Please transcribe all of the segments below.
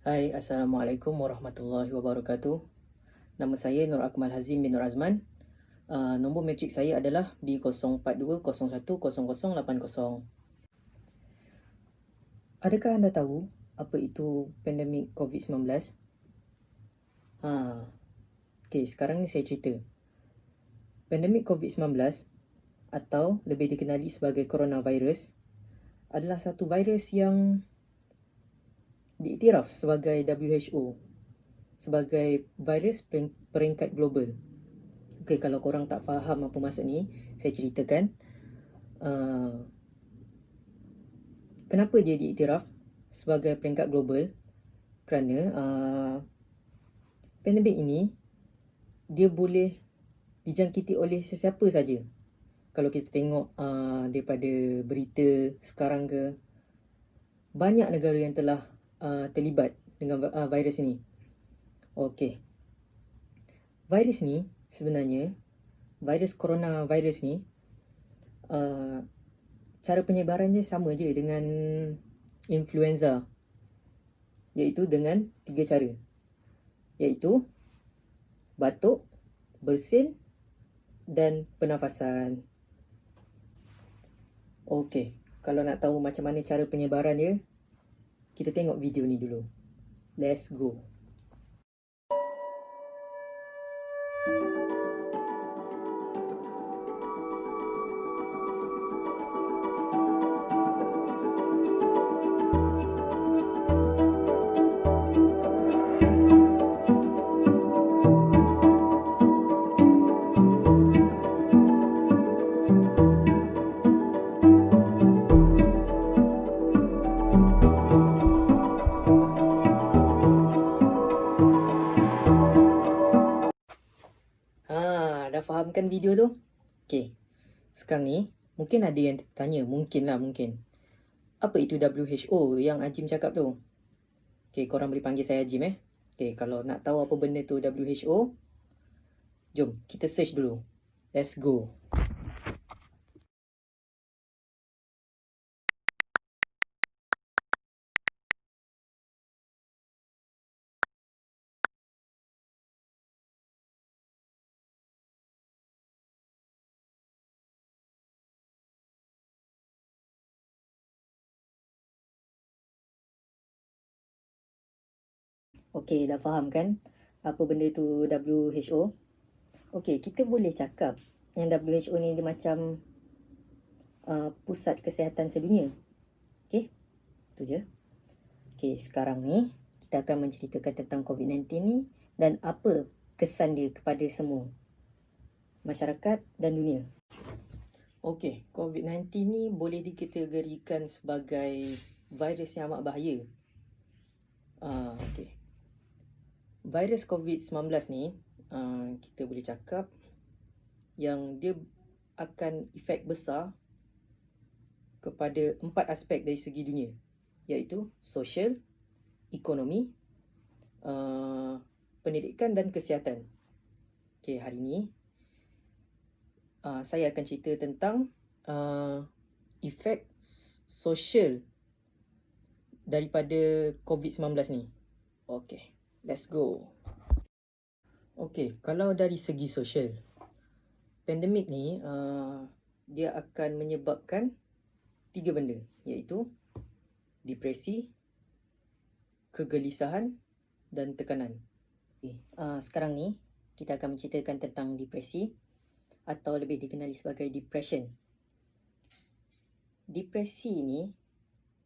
Hai, Assalamualaikum warahmatullahi wabarakatuh. Nama saya Nur Akmal Hazim bin Nur Azman. Nombor matrik saya adalah B042010080. Adakah anda tahu apa itu pandemik COVID-19? Okey, sekarang ni saya cerita. Pandemik COVID-19 atau lebih dikenali sebagai coronavirus adalah satu virus yang diiktiraf sebagai WHO sebagai virus peringkat global. Okay, kalau korang tak faham apa maksud ni, saya ceritakan. Kenapa dia diiktiraf sebagai peringkat global? Kerana pandemik ini dia boleh dijangkiti oleh sesiapa saja. Kalau kita tengok daripada berita sekarang ke, banyak negara yang telah terlibat dengan virus ini. Okey. Virus ni sebenarnya, virus coronavirus ni, cara penyebaran dia sama je dengan influenza, iaitu dengan 3 cara, iaitu batuk, bersin dan pernafasan. Okey, kalau nak tahu macam mana cara penyebaran dia, kita tengok video ni dulu. Let's go. Dah fahamkan video tu? Okey. Sekarang ni, mungkin ada yang tanya, mungkin. Apa itu WHO yang Ajim cakap tu? Okey, korang boleh panggil saya Ajim Okey, kalau nak tahu apa benda tu WHO, jom kita search dulu. Let's go. Okey, dah faham kan apa benda tu WHO? Okey, kita boleh cakap yang WHO ni dia macam pusat kesihatan sedunia. Okey, tu je. Okey, sekarang ni kita akan menceritakan tentang COVID-19 ni dan apa kesan dia kepada semua masyarakat dan dunia. Okey, COVID-19 ni boleh dikategorikan sebagai virus yang amat bahaya. Okey. Virus COVID-19 ni, kita boleh cakap yang dia akan efek besar kepada 4 aspek dari segi dunia, iaitu sosial, ekonomi, pendidikan dan kesihatan. Okey, hari ni saya akan cerita tentang efek sosial daripada COVID-19 ni. Okey, let's go. Okey, kalau dari segi sosial, pandemik ni dia akan menyebabkan 3 benda, iaitu depresi, kegelisahan dan tekanan. Sekarang ni kita akan menceritakan tentang depresi atau lebih dikenali sebagai depression. Depresi ni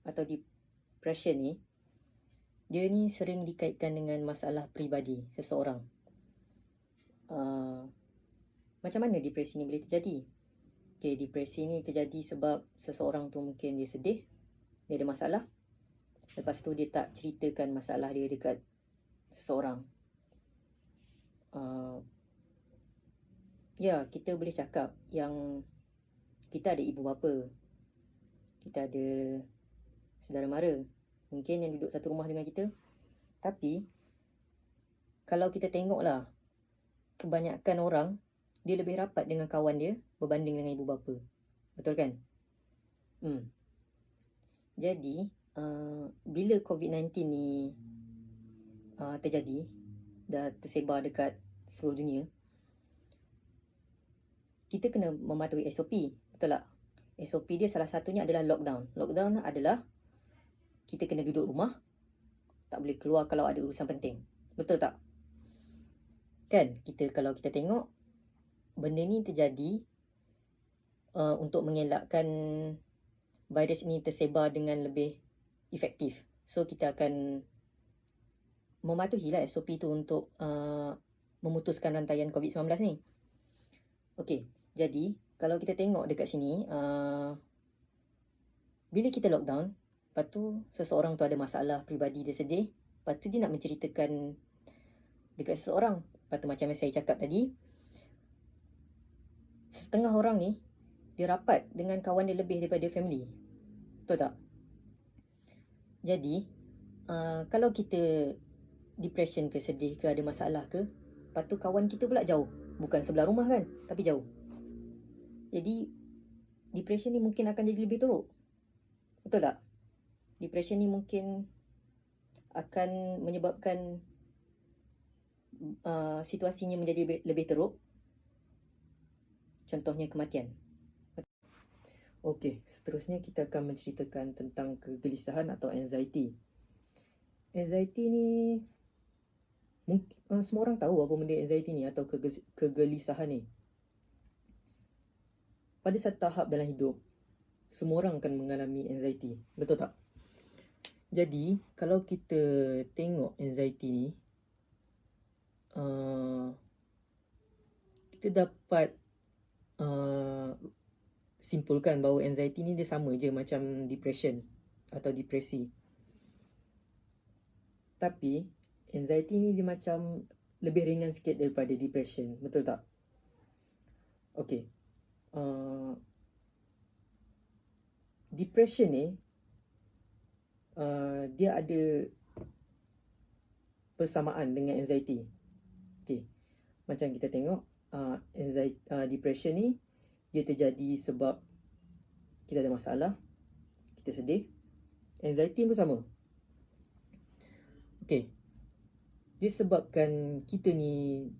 atau depression ni, dia ni sering dikaitkan dengan masalah peribadi seseorang. Macam mana depresi ni boleh terjadi? Okay, depresi ni terjadi sebab seseorang tu mungkin dia sedih, dia ada masalah, lepas tu dia tak ceritakan masalah dia dekat seseorang. Kita boleh cakap yang kita ada ibu bapa, kita ada saudara mara, mungkin yang duduk satu rumah dengan kita. Tapi kalau kita tengoklah, kebanyakan orang dia lebih rapat dengan kawan dia berbanding dengan ibu bapa. Betul kan? Jadi bila COVID-19 ni terjadi, dah tersebar dekat seluruh dunia, kita kena mematuhi SOP, betul tak? SOP dia salah satunya adalah lockdown. Lockdown adalah kita kena duduk rumah, tak boleh keluar kalau ada urusan penting. Betul tak? Kan, kalau kita tengok, benda ni terjadi untuk mengelakkan virus ini tersebar dengan lebih efektif. So, kita akan mematuhilah SOP tu untuk memutuskan rantaian COVID-19 ni. Okey, jadi kalau kita tengok dekat sini, bila kita lockdown, lepas tu seseorang tu ada masalah peribadi, dia sedih, lepas tu dia nak menceritakan dekat seseorang. Lepas tu macam yang saya cakap tadi, setengah orang ni dia rapat dengan kawan dia lebih daripada family. Betul tak? Jadi kalau kita depression ke, sedih ke, ada masalah ke, lepas tu kawan kita pula jauh, bukan sebelah rumah kan, tapi jauh. Jadi depression ni mungkin akan jadi lebih teruk. Betul tak? Depression ni mungkin akan menyebabkan situasinya menjadi lebih teruk. Contohnya kematian. Okey, seterusnya kita akan menceritakan tentang kegelisahan atau anxiety. Anxiety ni mungkin semua orang tahu apa benda anxiety ni atau kegelisahan ni. Pada satu tahap dalam hidup, semua orang akan mengalami anxiety. Betul tak? Jadi, kalau kita tengok anxiety ni, kita dapat simpulkan bahawa anxiety ni dia sama je macam depression atau depresi. Tapi, anxiety ni dia macam lebih ringan sikit daripada depression. Betul tak? Okey. Depression ni, dia ada persamaan dengan anxiety. Okey. Macam kita tengok, anxiety, depression ni dia terjadi sebab kita ada masalah, kita sedih. Anxiety pun sama. Okey. Dia sebabkan kita ni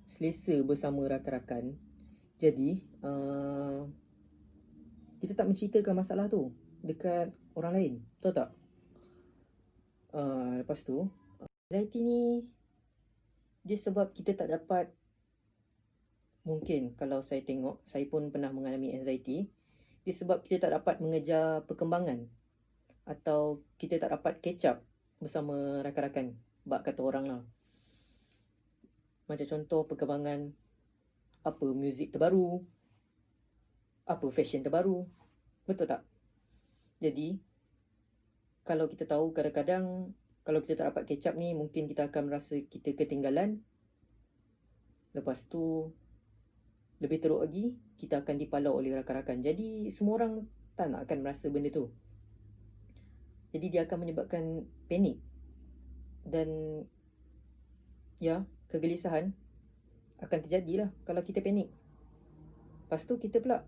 selesa bersama rakan-rakan. Jadi, kita tak menceritakan masalah tu dekat orang lain. Betul tak? Lepas tu, anxiety ni dia sebab kita tak dapat, mungkin kalau saya tengok, saya pun pernah mengalami anxiety. Dia sebab kita tak dapat mengejar perkembangan atau kita tak dapat catch up bersama rakan-rakan, bak kata orang lah. Macam contoh perkembangan apa muzik terbaru, apa fashion terbaru. Betul tak? Jadi, kalau kita tahu kadang-kadang kalau kita tak dapat catch up ni, mungkin kita akan merasa kita ketinggalan. Lepas tu, lebih teruk lagi, kita akan dipalau oleh rakan-rakan. Jadi, semua orang tak nak akan merasa benda tu. Jadi, dia akan menyebabkan panik. Dan, ya, kegelisahan akan terjadilah kalau kita panik. Lepas tu, kita pula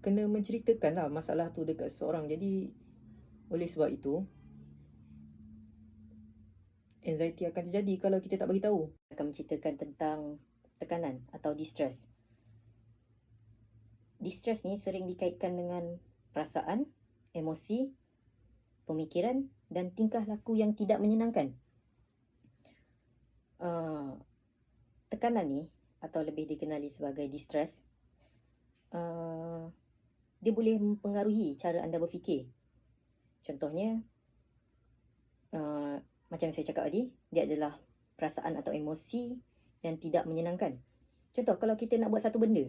kena menceritakan lah masalah tu dekat seseorang. Jadi, oleh sebab itu, anxiety akan terjadi kalau kita tak bagi tahu. Akan menceritakan tentang tekanan atau distress. Distress ni sering dikaitkan dengan perasaan, emosi, pemikiran dan tingkah laku yang tidak menyenangkan. Tekanan ni atau lebih dikenali sebagai distress, dia boleh mempengaruhi cara anda berfikir. Contohnya, macam saya cakap tadi, dia adalah perasaan atau emosi yang tidak menyenangkan. Contoh, kalau kita nak buat satu benda,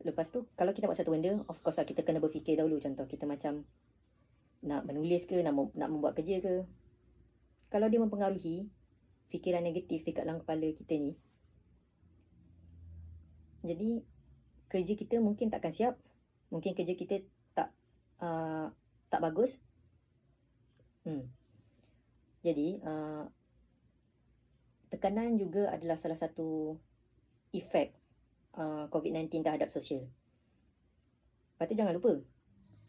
lepas tu, kalau kita buat satu benda, of course lah kita kena berfikir dahulu. Contoh, kita macam nak menulis ke, nak membuat kerja ke. Kalau dia mempengaruhi fikiran negatif dekat dalam kepala kita ni, jadi kerja kita mungkin takkan siap. Mungkin kerja kita tak bagus. Jadi, tekanan juga adalah salah satu efek COVID-19 terhadap sosial. Lepas tu jangan lupa,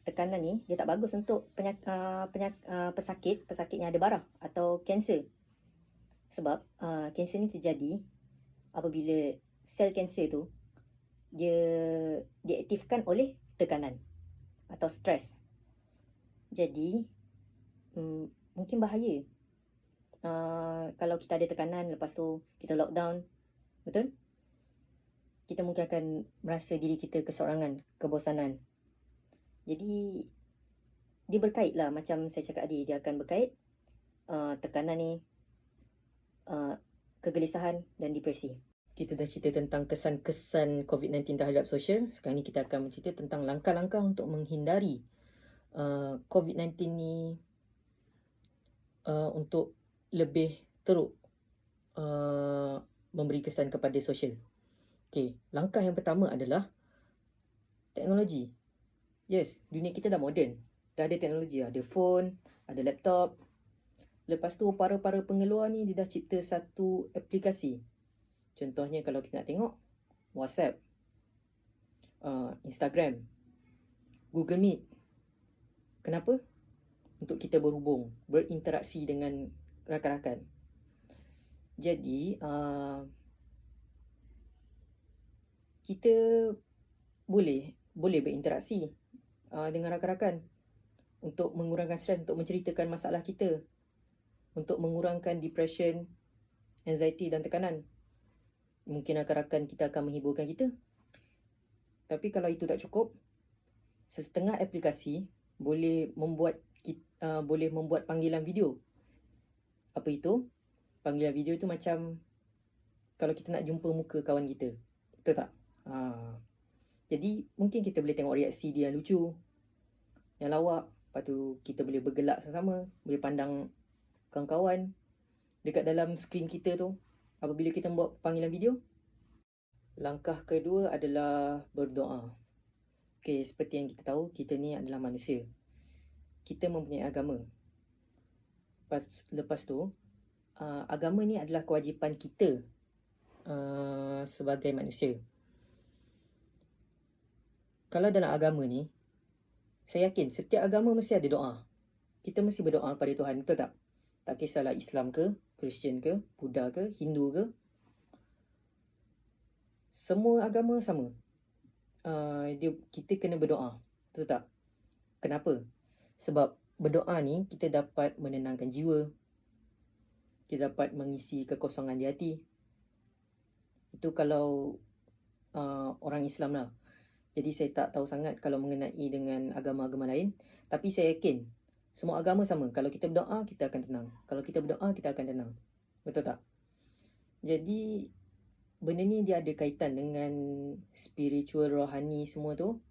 tekanan ni dia tak bagus untuk pesakit yang ada barah atau kanser. Sebab kanser ni terjadi apabila sel kanser tu dia diaktifkan oleh tekanan atau stres. Jadi mungkin bahaya kalau kita ada tekanan, lepas tu kita lockdown, betul? Kita mungkin akan merasa diri kita keseorangan, kebosanan. Jadi dia berkait lah, macam saya cakap tadi, dia akan berkait tekanan ni, kegelisahan dan depresi. Kita dah cerita tentang kesan-kesan COVID-19 terhadap sosial. Sekarang ni kita akan bercerita tentang langkah-langkah untuk menghindari COVID-19 ni untuk lebih teruk memberi kesan kepada sosial. Okay, langkah yang pertama adalah teknologi. Yes, dunia kita dah moden. Dah ada teknologi, ada phone, ada laptop. Lepas tu para-para pengeluar ni dia dah cipta satu aplikasi. Contohnya kalau kita nak tengok WhatsApp, Instagram, Google Meet. Kenapa? Untuk kita berhubung, berinteraksi dengan rakan-rakan. Jadi kita boleh berinteraksi dengan rakan-rakan untuk mengurangkan stres, untuk menceritakan masalah kita, untuk mengurangkan depression, anxiety dan tekanan. Mungkin rakan-rakan kita akan menghiburkan kita. Tapi kalau itu tak cukup, setengah aplikasi boleh membuat panggilan video. Apa itu? Panggilan video tu macam kalau kita nak jumpa muka kawan kita. Betul tak? Jadi mungkin kita boleh tengok reaksi dia yang lucu, yang lawak. Lepas tu kita boleh bergelak sesama, boleh pandang kawan-kawan dekat dalam skrin kita tu apabila kita buat panggilan video. Langkah kedua adalah berdoa. Okay, seperti yang kita tahu, kita ni adalah manusia. Kita mempunyai agama. Lepas tu, agama ni adalah kewajipan kita sebagai manusia. Kalau dalam agama ni, saya yakin setiap agama mesti ada doa. Kita mesti berdoa kepada Tuhan, betul tak? Tak kisahlah Islam ke, Kristian ke, Buddha ke, Hindu ke. Semua agama sama. Kita kena berdoa, betul tak? Kenapa? Sebab berdoa ni kita dapat menenangkan jiwa. Kita dapat mengisi kekosongan di hati. Itu kalau orang Islam lah. Jadi saya tak tahu sangat kalau mengenai dengan agama-agama lain. Tapi saya yakin semua agama sama. Kalau kita berdoa, kita akan tenang. Kalau kita berdoa, kita akan tenang. Betul tak? Jadi benda ni dia ada kaitan dengan spiritual, rohani semua tu.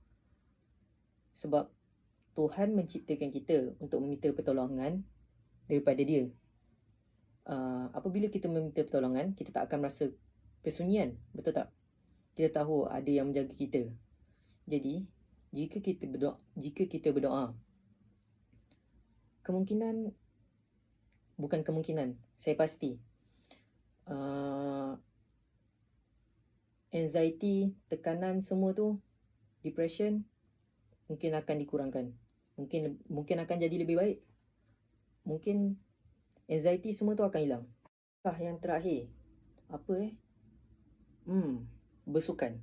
Sebab Tuhan menciptakan kita untuk meminta pertolongan daripada dia. Apabila kita meminta pertolongan, kita tak akan merasa kesunyian. Betul tak? Kita tahu ada yang menjaga kita. Jadi, jika kita berdoa, saya pasti anxiety, tekanan semua tu, depression mungkin akan dikurangkan. Mungkin akan jadi lebih baik. Mungkin anxiety semua tu akan hilang. Yang terakhir, apa bersukan.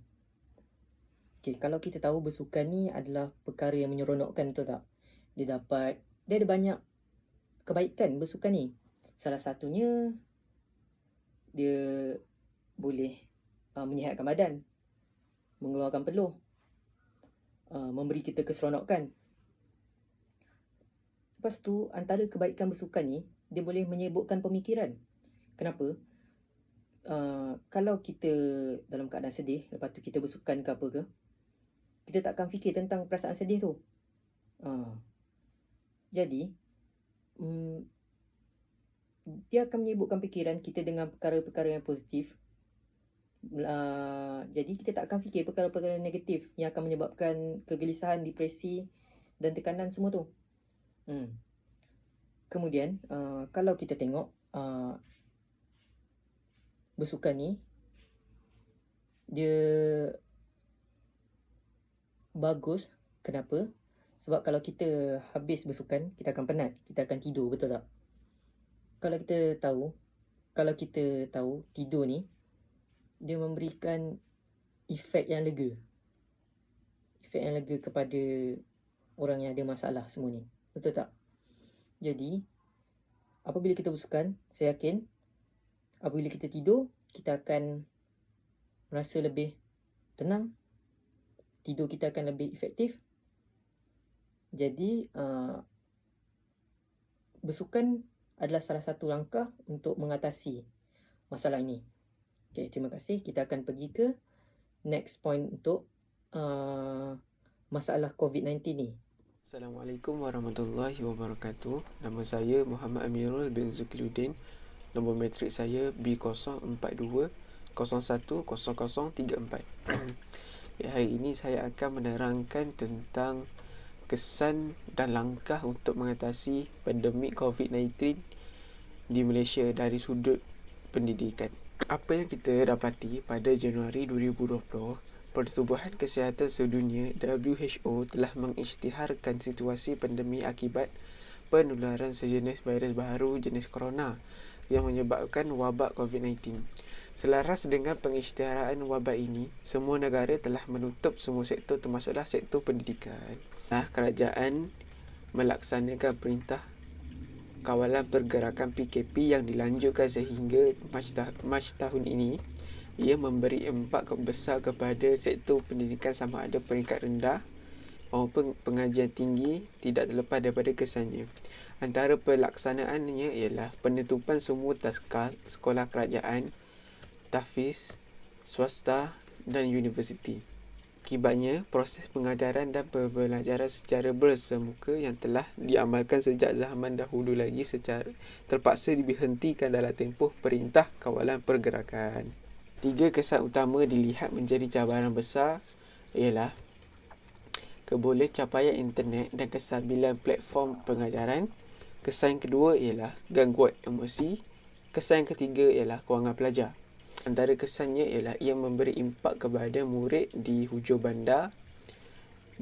Okay, kalau kita tahu bersukan ni adalah perkara yang menyeronokkan, betul tak? Dia ada banyak kebaikan bersukan ni. Salah satunya, dia boleh menyihatkan badan, mengeluarkan peluh, memberi kita keseronokan. Lepas tu, antara kebaikan bersukan ni, dia boleh menyibukkan pemikiran. Kenapa? Kalau kita dalam keadaan sedih, lepas tu kita bersukan ke apa ke, kita tak akan fikir tentang perasaan sedih tu. Jadi, dia akan menyibukkan fikiran kita dengan perkara-perkara yang positif. Jadi, kita tak akan fikir perkara-perkara negatif yang akan menyebabkan kegelisahan, depresi dan tekanan semua tu. Kemudian, kalau kita tengok bersukan ni, dia bagus. Kenapa? Sebab kalau kita habis bersukan, kita akan penat, kita akan tidur, betul tak? Kalau kita tahu tidur ni dia memberikan efek yang lega kepada orang yang ada masalah semua ni, betul tak? Jadi apabila kita bersukan, saya yakin apabila kita tidur, kita akan merasa lebih tenang, tidur kita akan lebih efektif. Jadi bersukan adalah salah satu langkah untuk mengatasi masalah ini. Okay, terima kasih. Kita akan pergi ke next point untuk masalah COVID-19 ni. Assalamualaikum warahmatullahi wabarakatuh. Nama saya Muhammad Amirul bin Zulkifliuddin. Nombor matrik saya B042010034. Hari ini saya akan menerangkan tentang kesan dan langkah untuk mengatasi pandemik COVID-19 di Malaysia dari sudut pendidikan. Apa yang kita dapati pada Januari 2020, Pertubuhan Kesihatan Sedunia WHO telah mengisytiharkan situasi pandemik akibat penularan sejenis virus baru jenis corona yang menyebabkan wabak COVID-19. Selaras dengan pengisytiharan wabak ini, semua negara telah menutup semua sektor termasuklah sektor pendidikan. Kerajaan melaksanakan perintah kawalan pergerakan PKP yang dilanjutkan sehingga Mac tahun ini. Ia memberi impak besar kepada sektor pendidikan sama ada peringkat rendah maupun pengajian tinggi, tidak terlepas daripada kesannya. Antara pelaksanaannya ialah penutupan semua taska sekolah kerajaan, tahfiz, swasta dan universiti. Akibatnya, proses pengajaran dan pembelajaran secara bersemuka yang telah diamalkan sejak zaman dahulu lagi secara terpaksa dihentikan dalam tempoh perintah kawalan pergerakan. 3 kesan utama dilihat menjadi cabaran besar ialah keboleh capaian internet dan kestabilan platform pengajaran. Kesan kedua ialah gangguan emosi. Kesan ketiga ialah kewangan pelajar. Antara kesannya ialah ia memberi impak kepada murid di hujung bandar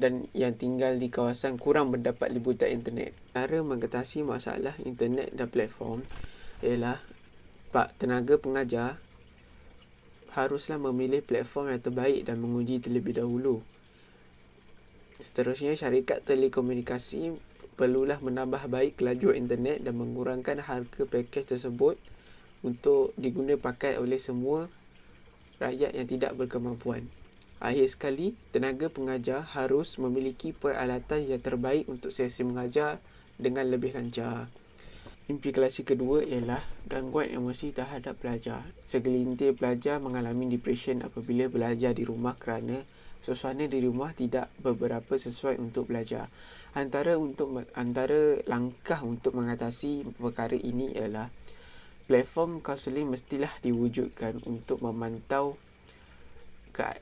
dan yang tinggal di kawasan kurang mendapat liputan internet. Cara mengatasi masalah internet dan platform ialah tenaga pengajar haruslah memilih platform yang terbaik dan menguji terlebih dahulu. Seterusnya, syarikat telekomunikasi perlulah menambah baik kelajuan internet dan mengurangkan harga pakej tersebut untuk diguna pakai oleh semua rakyat yang tidak berkemampuan. Akhir sekali, tenaga pengajar harus memiliki peralatan yang terbaik untuk sesi mengajar dengan lebih lancar. Implikasi kedua ialah gangguan emosi terhadap pelajar. Segelintir pelajar mengalami depression apabila belajar di rumah kerana suasana di rumah tidak beberapa sesuai untuk belajar. Antara langkah untuk mengatasi perkara ini ialah platform kaunseling mestilah diwujudkan untuk memantau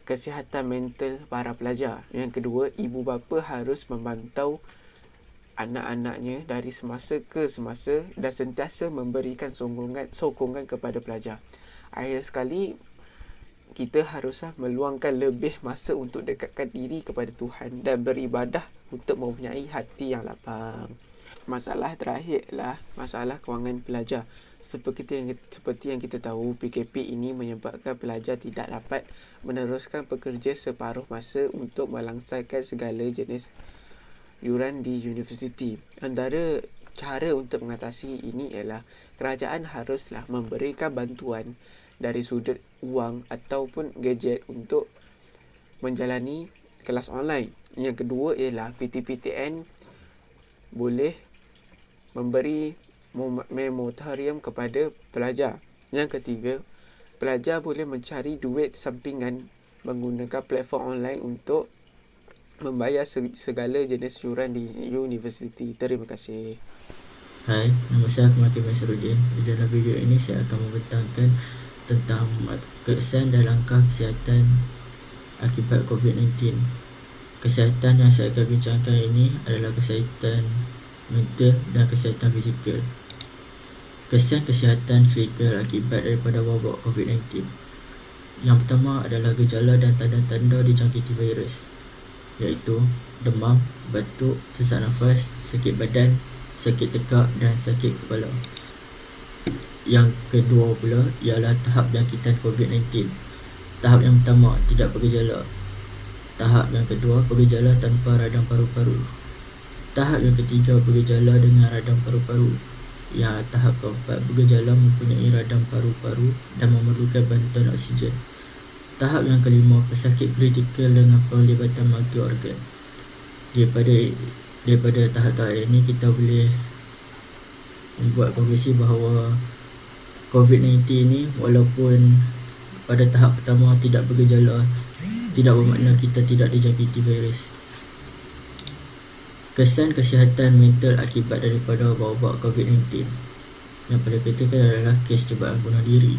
kesihatan mental para pelajar. Yang kedua, ibu bapa harus memantau anak-anaknya dari semasa ke semasa dan sentiasa memberikan sokongan kepada pelajar. Akhir sekali, kita haruslah meluangkan lebih masa untuk dekatkan diri kepada Tuhan dan beribadah untuk mempunyai hati yang lapang. Masalah terakhir adalah masalah kewangan pelajar. Seperti yang kita tahu, PKP ini menyebabkan pelajar tidak dapat meneruskan pekerja separuh masa untuk melangsaikan segala jenis yuran di universiti. Antara cara untuk mengatasi ini ialah kerajaan haruslah memberikan bantuan dari sudut wang ataupun gadget untuk menjalani kelas online. Yang kedua ialah PTPTN boleh memberi moratorium kepada pelajar. Yang ketiga, pelajar boleh mencari duit sampingan menggunakan platform online untuk membayar segala jenis yuran di universiti. Terima kasih. Hai, nama saya Akmal Masruddin. Di dalam video ini saya akan membentangkan tentang kesan dan langkah kesihatan akibat COVID-19. Kesihatan yang saya akan bincangkan ini adalah kesihatan mental dan kesihatan fizikal. Kesan kesihatan fizikal akibat daripada wabak COVID-19. Yang pertama adalah gejala dan tanda-tanda dijangkiti virus. iaitu demam, batuk, sesak nafas, sakit badan, sakit tekak dan sakit kepala. Yang kedua pula ialah tahap jangkitan COVID-19. Tahap yang pertama, tidak bergejala. Tahap yang kedua, bergejala tanpa radang paru-paru. Tahap yang ketiga, bergejala dengan radang paru-paru. Yang tahap keempat, bergejala mempunyai radang paru-paru dan memerlukan bantuan oksigen. Tahap yang kelima, pesakit kritikal dengan penglibatan multi organ. Daripada tahap-tahap ini kita boleh membuat konklusi bahawa COVID-19 ini walaupun pada tahap pertama tidak bergejala, tidak bermakna kita tidak dijangkiti virus. Kesan kesihatan mental akibat daripada wabak COVID-19 yang paling kritikal adalah kes cubaan bunuh diri.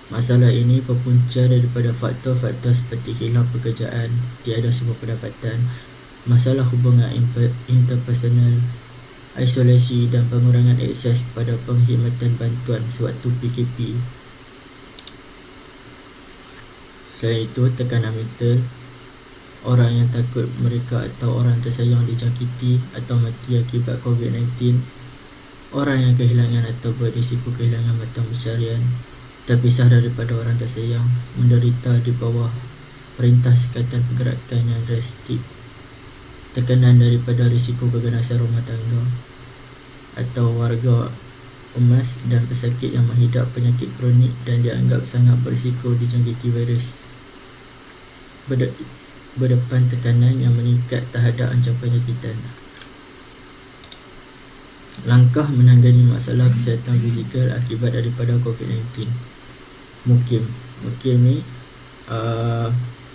Masalah ini berpunca daripada faktor-faktor seperti hilang pekerjaan, tiada sumber pendapatan, masalah hubungan interpersonal, isolasi dan pengurangan akses kepada penghematan bantuan sewaktu PKP. Selain itu, tekanan mental, orang yang takut mereka atau orang tersayang dijangkiti atau mati akibat COVID-19, orang yang kehilangan atau berisiko kehilangan mata pencarian, terpisah daripada orang tersayang, menderita di bawah perintah sekatan pergerakan yang drastik, tekanan daripada risiko keganasan rumah tangga, atau warga emas dan pesakit yang menghidap penyakit kronik dan dianggap sangat berisiko dijangkiti virus. Berdepan tekanan yang meningkat terhadap ancaman penyakitan. Langkah menangani masalah kesihatan fizikal akibat daripada COVID-19. Mukim ni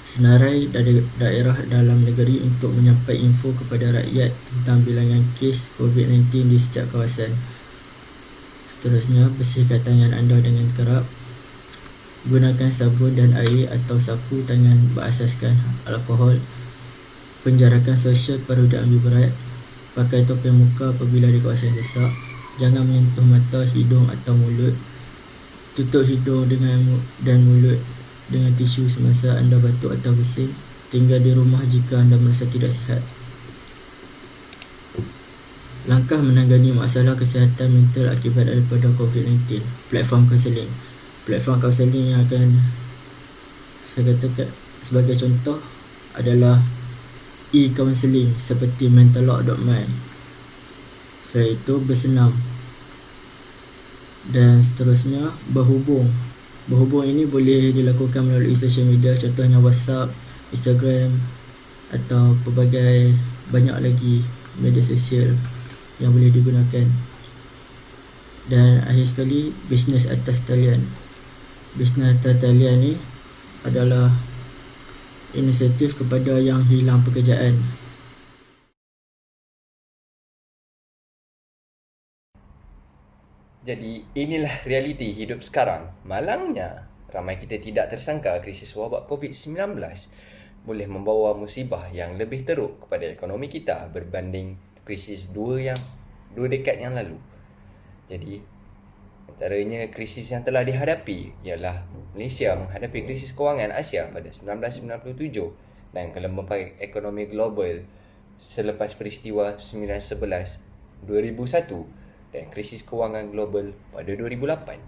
senarai dari daerah dalam negeri untuk menyampaikan info kepada rakyat tentang bilangan kes COVID-19 di setiap kawasan. Seterusnya, bersihkan tangan anda dengan kerap. Gunakan sabun dan air atau sapu tangan berasaskan alkohol. Penjarakan sosial perlu diambil berat. Pakai topeng muka apabila di kawasan sesak. Jangan menyentuh mata, hidung atau mulut. Tutup hidung dan mulut dengan tisu semasa anda batuk atau bersin. Tinggal di rumah jika anda merasa tidak sihat. Langkah menangani masalah kesihatan mental akibat daripada COVID-19. Platform kaunseling. Platform kaunseling yang akan saya katakan sebagai contoh adalah e-counseling seperti mentallock.my. Selain itu, bersenam. Dan seterusnya, berhubung. Berhubung ini boleh dilakukan melalui social media, contohnya WhatsApp, Instagram atau pelbagai banyak lagi media sosial yang boleh digunakan. Dan akhir sekali, bisnes atas talian. Bisnes atas talian ni adalah inisiatif kepada yang hilang pekerjaan. Jadi inilah realiti hidup sekarang. Malangnya, ramai kita tidak tersangka krisis wabak COVID-19 boleh membawa musibah yang lebih teruk kepada ekonomi kita berbanding krisis dua dekad yang lalu. Jadi antaranya krisis yang telah dihadapi ialah Malaysia menghadapi krisis kewangan Asia pada 1997 dan kelembapan ekonomi global selepas peristiwa 9/11 2001 dan krisis kewangan global pada 2008.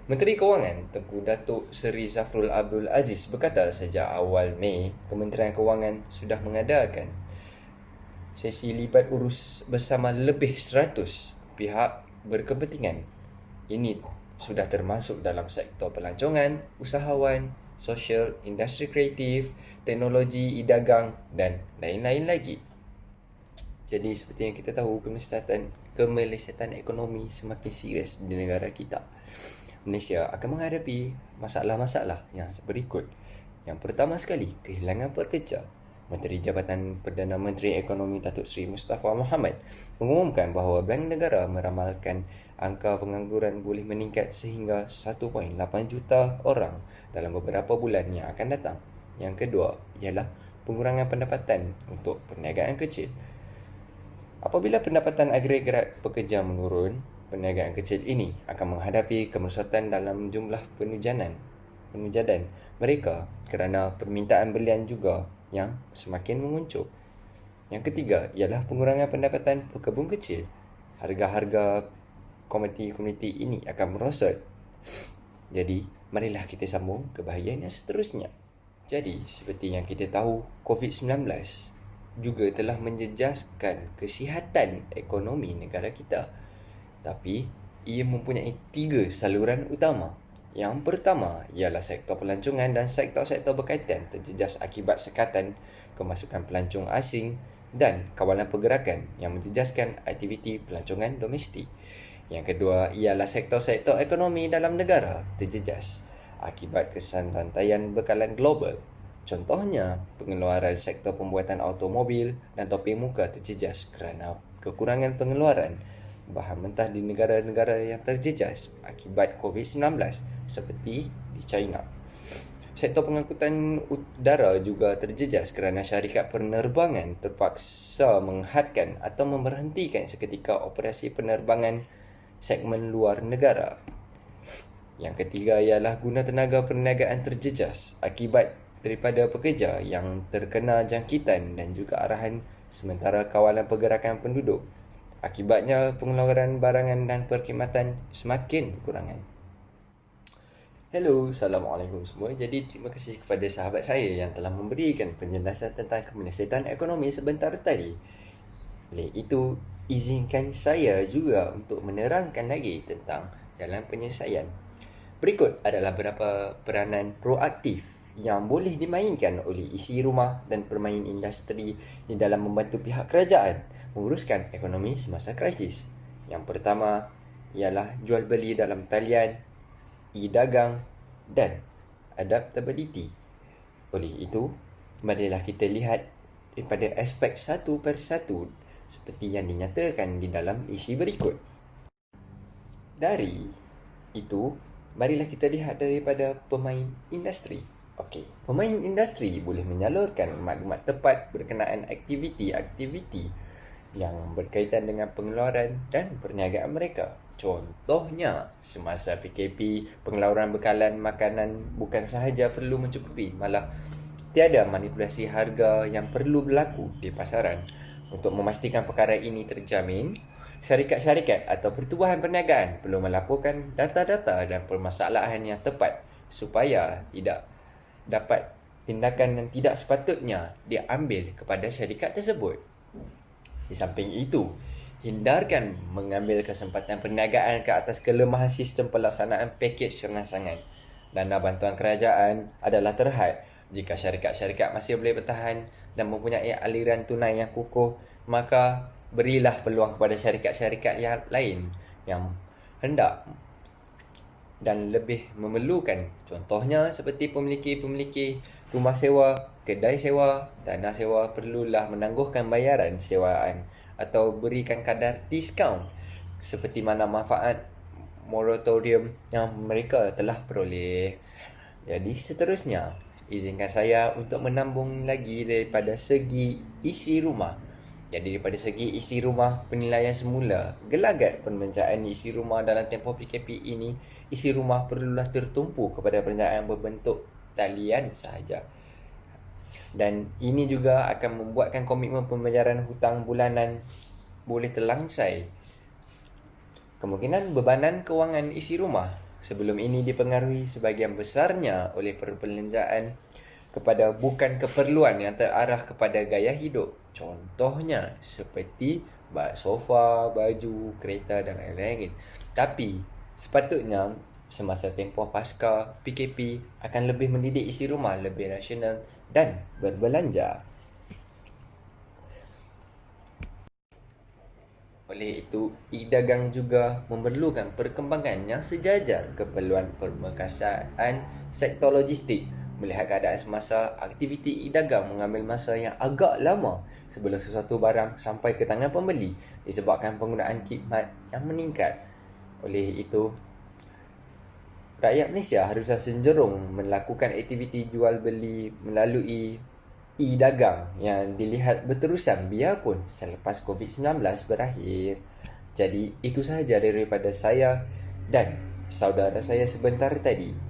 Menteri Kewangan Tengku Datuk Seri Zafrul Abdul Aziz berkata sejak awal Mei, Kementerian Kewangan sudah mengadakan sesi libat urus bersama lebih 100 pihak berkepentingan. Ini sudah termasuk dalam sektor pelancongan, usahawan, sosial, industri kreatif, teknologi, e-dagang dan lain-lain lagi. Jadi seperti yang kita tahu, kemelesetan ekonomi semakin serius di negara kita. Malaysia akan menghadapi masalah-masalah yang berikut. Yang pertama sekali, kehilangan pekerja. Menteri Jabatan Perdana Menteri Ekonomi Datuk Seri Mustafa Mohamed mengumumkan bahawa Bank Negara meramalkan angka pengangguran boleh meningkat sehingga 1.8 juta orang dalam beberapa bulan yang akan datang. Yang kedua ialah pengurangan pendapatan untuk perniagaan kecil. Apabila pendapatan agregat pekerja menurun, perniagaan kecil ini akan menghadapi kemerosotan dalam jumlah penujadan mereka kerana permintaan belian juga yang semakin menguncup. Yang ketiga ialah pengurangan pendapatan pekebun kecil. Harga-harga komoditi ini akan merosot. Jadi, marilah kita sambung ke bahagian yang seterusnya. Jadi, seperti yang kita tahu, COVID-19 juga telah menjejaskan kesihatan ekonomi negara kita. Tapi, ia mempunyai 3 saluran utama. Yang pertama ialah sektor pelancongan dan sektor-sektor berkaitan terjejas akibat sekatan kemasukan pelancong asing dan kawalan pergerakan yang menjejaskan aktiviti pelancongan domestik. Yang kedua ialah sektor-sektor ekonomi dalam negara terjejas akibat kesan rantaian bekalan global. Contohnya, pengeluaran sektor pembuatan automobil dan topeng muka terjejas kerana kekurangan pengeluaran bahan mentah di negara-negara yang terjejas akibat COVID-19 seperti di China. Sektor pengangkutan udara juga terjejas kerana syarikat penerbangan terpaksa menghadkan atau memberhentikan seketika operasi penerbangan segmen luar negara. Yang ketiga ialah guna tenaga perniagaan terjejas akibat daripada pekerja yang terkena jangkitan dan juga arahan sementara kawalan pergerakan penduduk. Akibatnya pengeluaran barangan dan perkhidmatan semakin berkurangan. Hello, Assalamualaikum semua. Jadi terima kasih kepada sahabat saya yang telah memberikan penjelasan tentang kemensiasatan ekonomi sebentar tadi. Oleh itu, izinkan saya juga untuk menerangkan lagi tentang jalan penyelesaian. Berikut adalah beberapa peranan proaktif yang boleh dimainkan oleh isi rumah dan pemain industri di dalam membantu pihak kerajaan menguruskan ekonomi semasa krisis. Yang pertama ialah jual beli dalam talian, e-dagang dan adaptability. Oleh itu, marilah kita lihat daripada aspek satu persatu seperti yang dinyatakan di dalam isi berikut. Dari itu, marilah kita lihat daripada pemain industri. Okey, pemain industri boleh menyalurkan maklumat tepat berkenaan aktiviti-aktiviti yang berkaitan dengan pengeluaran dan perniagaan mereka. Contohnya, semasa PKP, pengeluaran bekalan makanan bukan sahaja perlu mencukupi, malah tiada manipulasi harga yang perlu berlaku di pasaran. Untuk memastikan perkara ini terjamin, syarikat-syarikat atau pertubuhan perniagaan perlu melaporkan data-data dan permasalahan yang tepat supaya tidak dapat tindakan yang tidak sepatutnya diambil kepada syarikat tersebut. Di samping itu, hindarkan mengambil kesempatan perniagaan ke atas kelemahan sistem pelaksanaan pakej rangsangan. Dana bantuan kerajaan adalah terhad. Jika syarikat-syarikat masih boleh bertahan dan mempunyai aliran tunai yang kukuh, maka berilah peluang kepada syarikat-syarikat yang lain yang hendak dan lebih memerlukan. Contohnya seperti pemiliki rumah sewa, kedai sewa, tanah sewa perlulah menangguhkan bayaran sewaan atau berikan kadar diskaun seperti mana manfaat moratorium yang mereka telah peroleh. Jadi seterusnya, izinkan saya untuk menambung lagi daripada segi isi rumah. Jadi daripada segi isi rumah, penilaian semula gelagat pembelanjaan isi rumah dalam tempoh PKP ini, isi rumah perlulah tertumpu kepada perencanaan berbentuk talian sahaja. Dan ini juga akan membuatkan komitmen pembayaran hutang bulanan boleh terlangsai. Kemungkinan bebanan kewangan isi rumah sebelum ini dipengaruhi sebahagian besarnya oleh perbelanjaan kepada bukan keperluan yang terarah kepada gaya hidup. Contohnya seperti sofa, baju, kereta dan lain-lain. Tapi sepatutnya semasa tempoh pasca PKP akan lebih mendidik isi rumah lebih rasional dan berbelanja. Oleh itu, e-dagang juga memerlukan perkembangan yang sejajar keperluan permekasaan sektor logistik. Melihat keadaan semasa, aktiviti e-dagang mengambil masa yang agak lama sebelum sesuatu barang sampai ke tangan pembeli disebabkan penggunaan khidmat yang meningkat. Oleh itu, rakyat Malaysia haruslah cenderung melakukan aktiviti jual beli melalui e-dagang yang dilihat berterusan biarpun selepas COVID-19 berakhir. Jadi itu sahaja daripada saya dan saudara saya sebentar tadi.